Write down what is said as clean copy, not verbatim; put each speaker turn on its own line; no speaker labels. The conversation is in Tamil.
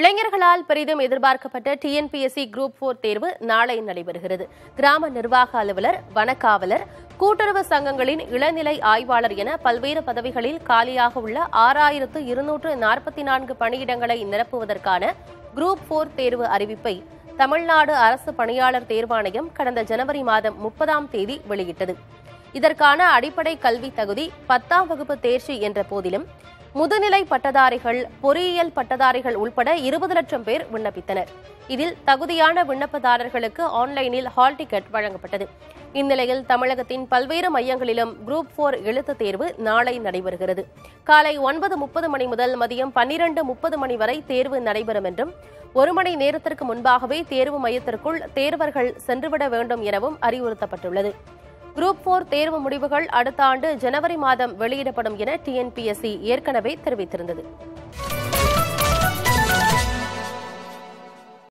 இளைஞர்களால் பெரிதும் எதிர்பார்க்கப்பட்ட டிஎன்பிஎஸ்சி குரூப் 4 தேர்வு நாளை நடைபெறுகிறது. கிராம நிர்வாக அலுவலர், வனக்காவலர், கூட்டுறவு சங்கங்களின் இளநிலை ஆய்வாளர் என பல்வேறு பதவிகளில் காலியாக உள்ள 6244 பணியிடங்களை நிரப்புவதற்கான குரூப் 4 தேர்வு அறிவிப்பை தமிழ்நாடு அரசு பணியாளர் தேர்வாணையம் கடந்த ஜனவரி மாதம் 30ஆம் தேதி வெளியிட்டது. இதற்கான அடிப்படை கல்வி தகுதி 10ஆம் வகுப்பு தேர்ச்சி என்ற போதிலும் முதுநிலை பட்டதாரிகள், பொறியியல் பட்டதாரிகள் உள்பட 20 லட்சம் பேர் விண்ணப்பித்தனர். இதில் தகுதியான விண்ணப்பதாரர்களுக்கு ஆன்லைனில் ஹால் டிக்கெட் வழங்கப்பட்டது. இந்நிலையில் தமிழகத்தின் பல்வேறு மையங்களிலும் குரூப் 4 எழுத்துத் தேர்வு நாளை நடைபெறுகிறது. காலை 9:30 மணி முதல் மதியம் 12:30 மணி வரை தேர்வு நடைபெறும் என்றும் 1 மணி நேரத்திற்கு முன்பாகவே தேர்வு மையத்திற்குள் தேர்வர்கள் சென்றுவிட வேண்டும் எனவும் அறிவுறுத்தப்பட்டுள்ளது. குரூப் 4 தேர்வு முடிவுகள் அடுத்த ஆண்டு ஜனவரி மாதம் வெளியிடப்படும் என டிஎன்பிஎஸ்சி ஏற்கனவே தெரிவித்திருந்தது.